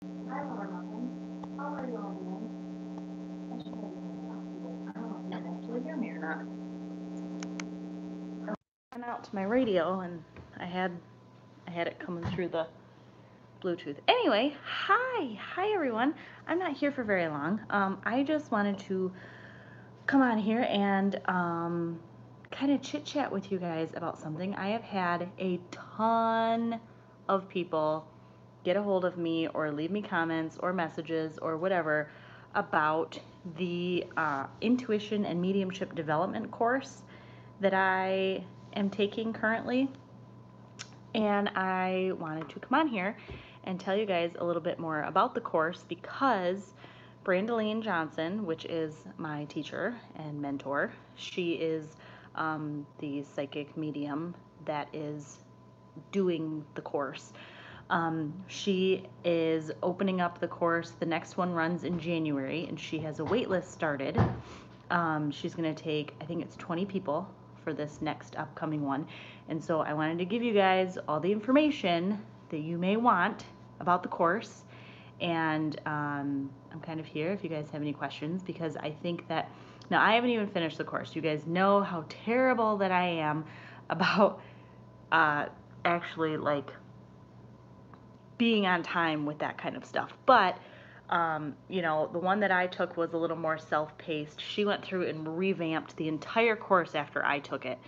Hi, Lauren. How are you all doing? I should have I don't know if you can actually hear me or not. I went out to my radio and I had it coming through the Bluetooth. Anyway, hi everyone. I'm not here for very long. I just wanted to come on here and kind of chit chat with you guys about something. I have had a ton of people get a hold of me or leave me comments or messages or whatever about the intuition and mediumship development course that I am taking currently. And I wanted to come on here and tell you guys a little bit more about the course because Brandeline Johnson, which is my teacher and mentor, she is the psychic medium that is doing the course. She is opening up the course. The next one runs in January, and she has a wait list started. She's going to take, I think it's 20 people for this next upcoming one. And so I wanted to give you guys all the information that you may want about the course. And I'm kind of here if you guys have any questions, because I think that, now I haven't even finished the course. You guys know how terrible that I am about actually like being on time with that kind of stuff. But, you know, the one that I took was a little more self-paced. She went through and revamped the entire course after I took it.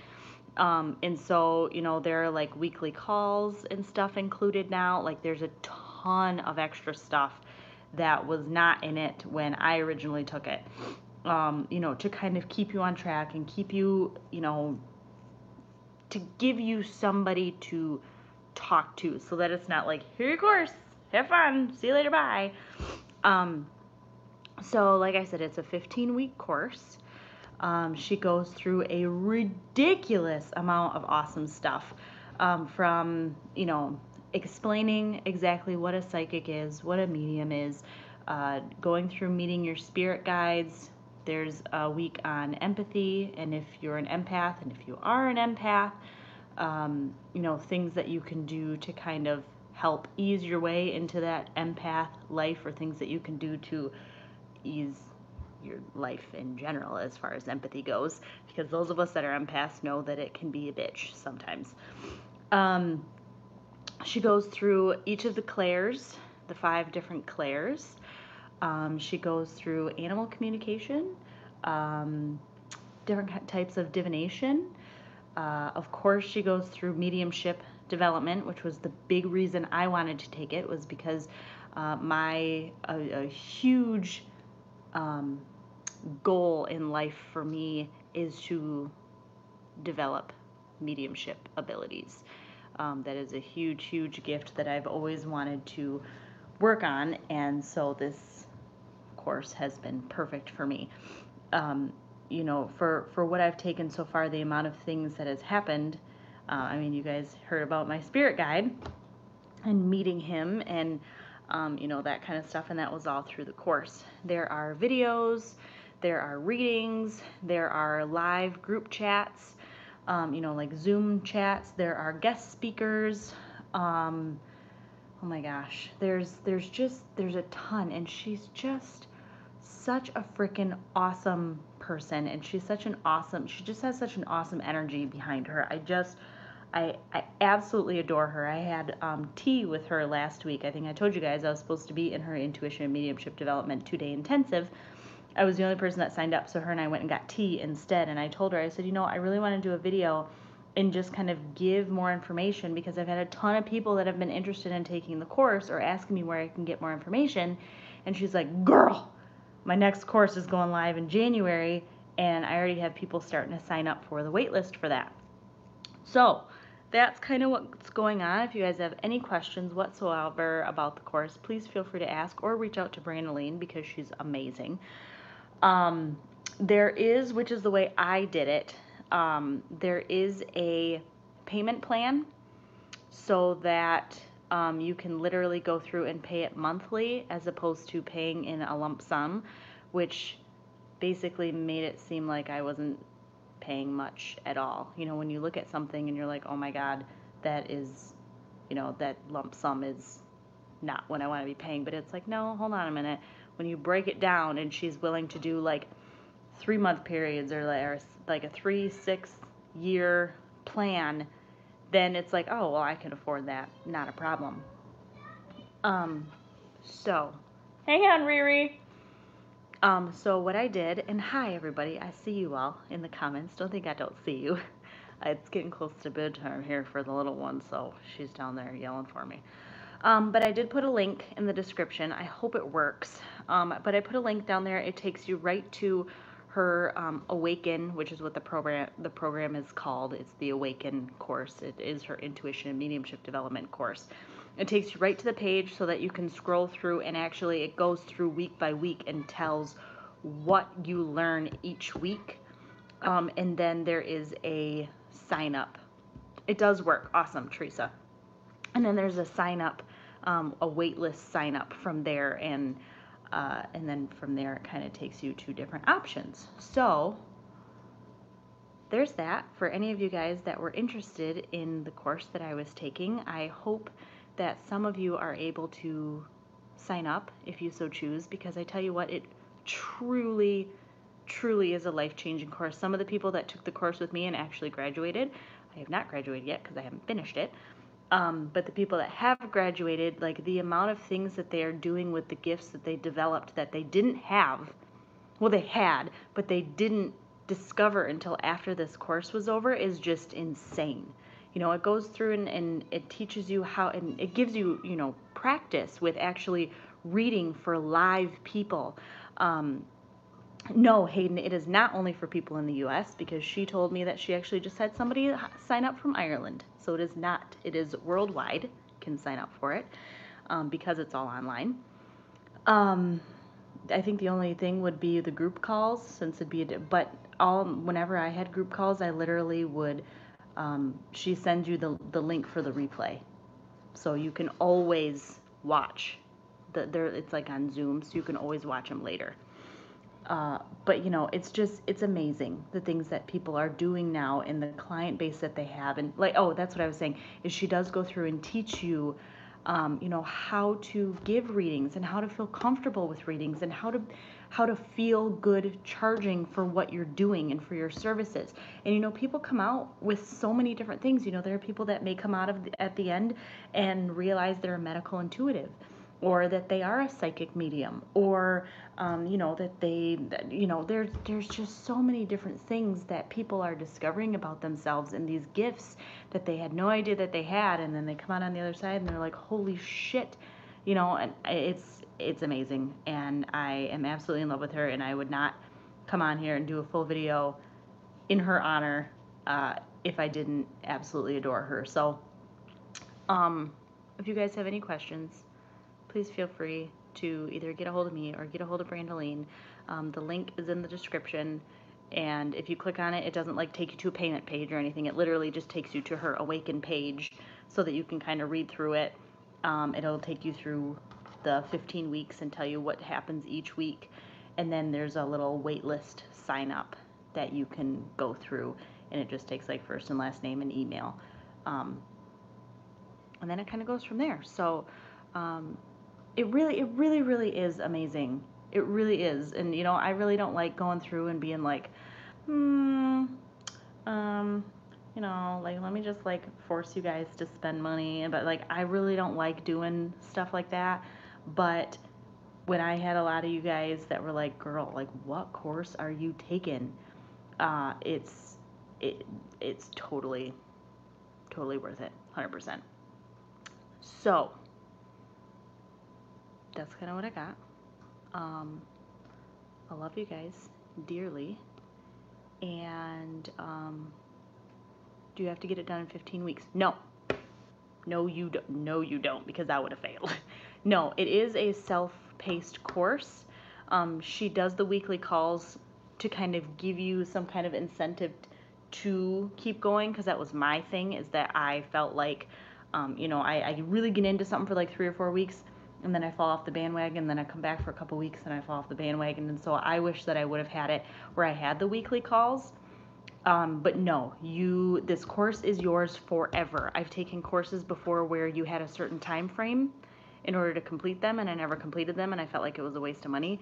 And so, you know, there are like weekly calls and stuff included now. Like there's a ton of extra stuff that was not in it when I originally took it. You know, to kind of keep you on track and keep you, you know, to give you somebody to talk to, so that it's not like, here your course, have fun, see you later, bye. So like I said, it's a 15-week course. She goes through a ridiculous amount of awesome stuff, from, you know, explaining exactly what a psychic is, what a medium is, going through meeting your spirit guides. There's a week on empathy, and if you're an empath, and if you are an empath, you know, things that you can do to kind of help ease your way into that empath life, or things that you can do to ease your life in general as far as empathy goes, because those of us that are empaths know that it can be a bitch sometimes. She goes through each of the clairs, the 5 different clairs. She goes through animal communication, different types of divination. Of course, she goes through mediumship development, which was the big reason I wanted to take it, was because a huge goal in life for me is to develop mediumship abilities. That is a huge, huge gift that I've always wanted to work on, and so this course has been perfect for me. You know, for what I've taken so far, the amount of things that has happened. I mean, you guys heard about my spirit guide and meeting him, and you know, that kind of stuff, and that was all through the course. There are videos, there are readings, there are live group chats, you know, like Zoom chats, there are guest speakers. Oh my gosh, there's a ton, and she's just such a freaking awesome person, and she just has such an awesome energy behind her. I absolutely adore her. I had tea with her last week. I think I told you guys I was supposed to be in her intuition and mediumship development 2-day intensive. I was the only person that signed up, so her and I went and got tea instead. And I told her, I said, you know, I really want to do a video and just kind of give more information, because I've had a ton of people that have been interested in taking the course or asking me where I can get more information. And she's like, girl, my next course is going live in January, and I already have people starting to sign up for the wait list for that. So that's kind of what's going on. If you guys have any questions whatsoever about the course, please feel free to ask or reach out to Brandeline, because she's amazing. There is, which is the way I did it, there is a payment plan, so that you can literally go through and pay it monthly as opposed to paying in a lump sum, which basically made it seem like I wasn't paying much at all. You know, when you look at something and you're like, oh my God, that is, you know, that lump sum is not when I want to be paying. But it's like, no, hold on a minute. When you break it down and she's willing to do like 3-month periods or like a 3-6 year plan, then it's like, oh, well, I can afford that. Not a problem. So, hang on, Riri. So what I did, and hi everybody, I see you all in the comments. Don't think I don't see you. It's getting close to bedtime here for the little one, so she's down there yelling for me. But I did put a link in the description. I hope it works. But I put a link down there. It takes you right to her Awaken, which is what the program is called. It's the Awaken course. It is her Intuition and Mediumship Development course. It takes you right to the page so that you can scroll through, and actually it goes through week by week and tells what you learn each week. And then there is a sign up. It does work. Awesome, Teresa. And then there's a sign up, a wait list sign up from there, and then from there it kind of takes you to different options. So there's that for any of you guys that were interested in the course that I was taking. I hope that some of you are able to sign up if you so choose, because I tell you what, it truly is a life-changing course. Some of the people that took the course with me and actually graduated, I have not graduated yet because I haven't finished it, but the people that have graduated, like the amount of things that they are doing with the gifts that they developed that they didn't have, well, they had, but they didn't discover until after this course was over, is just insane. You know, it goes through and it teaches you how, and it gives you, you know, practice with actually reading for live people. No, Hayden, it is not only for people in the U.S., because she told me that she actually just had somebody sign up from Ireland. So it is not, it is worldwide, can sign up for it, because it's all online. I think the only thing would be the group calls, since it'd be, but whenever I had group calls, I literally would, she sends you the link for the replay. So you can always watch. It's like on Zoom, so you can always watch them later. But you know, it's amazing the things that people are doing now in the client base that they have. And like, oh, that's what I was saying, is she does go through and teach you, you know, how to give readings and how to feel comfortable with readings and how to feel good charging for what you're doing and for your services. And you know, people come out with so many different things. You know, there are people that may come out at the end and realize they're a medical intuitive, or that they are a psychic medium, or you know, you know, there's just so many different things that people are discovering about themselves and these gifts that they had no idea that they had, and then they come out on the other side and they're like, holy shit, you know. And it's amazing, and I am absolutely in love with her, and I would not come on here and do a full video in her honor if I didn't absolutely adore her. So if you guys have any questions, please feel free to either get a hold of me or get a hold of Brandoline. The link is in the description, and if you click on it, it doesn't like take you to a payment page or anything. It literally just takes you to her Awaken page so that you can kind of read through it. It'll take you through the 15 weeks and tell you what happens each week, and then there's a little wait list sign up that you can go through, and it just takes like first and last name and email, and then it kind of goes from there. So it really is amazing. It really is. And you know, I really don't like going through and being like, you know, like, let me just like force you guys to spend money. But like, I really don't like doing stuff like that. But when I had a lot of you guys that were like, girl, like, what course are you taking? It's totally worth it, 100%. So that's kind of what I got. I love you guys dearly, and do you have to get it done in 15 weeks? No, you don't. No, you don't, because that would have failed. No, it is a self-paced course. She does the weekly calls to kind of give you some kind of incentive to keep going, because that was my thing, is that I felt like, you know, I really get into something for like 3 or 4 weeks, and then I fall off the bandwagon, and then I come back for a couple weeks, and I fall off the bandwagon. And so I wish that I would have had it where I had the weekly calls. But no, this course is yours forever. I've taken courses before where you had a certain time frame, in order to complete them, and I never completed them, and I felt like it was a waste of money.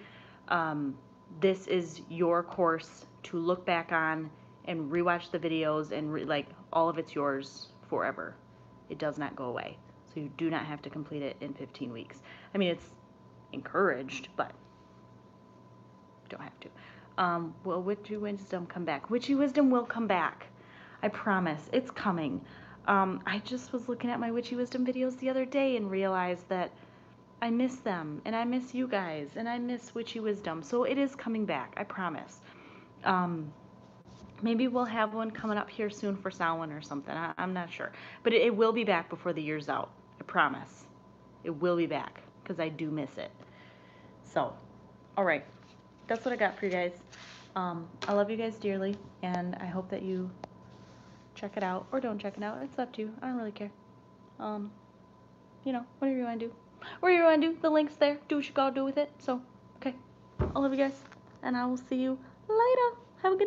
This is your course to look back on and rewatch the videos, and like, all of it's yours forever. It does not go away. So you do not have to complete it in 15 weeks. I mean, it's encouraged, but you don't have to. Will Witchy Wisdom come back? Witchy Wisdom will come back. I promise. It's coming. I just was looking at my Witchy Wisdom videos the other day and realized that I miss them, and I miss you guys, and I miss Witchy Wisdom. So it is coming back. I promise. Maybe we'll have one coming up here soon for Samhain or something. I'm not sure. But it will be back before the year's out. I promise. It will be back, because I do miss it. So, alright. That's what I got for you guys. I love you guys dearly, and I hope that you check it out, or don't check it out. It's up to you. I don't really care. You know, whatever you want to do. Whatever you want to do, the link's there. Do what you gotta do with it. So, okay. I love you guys, and I will see you later. Have a good night.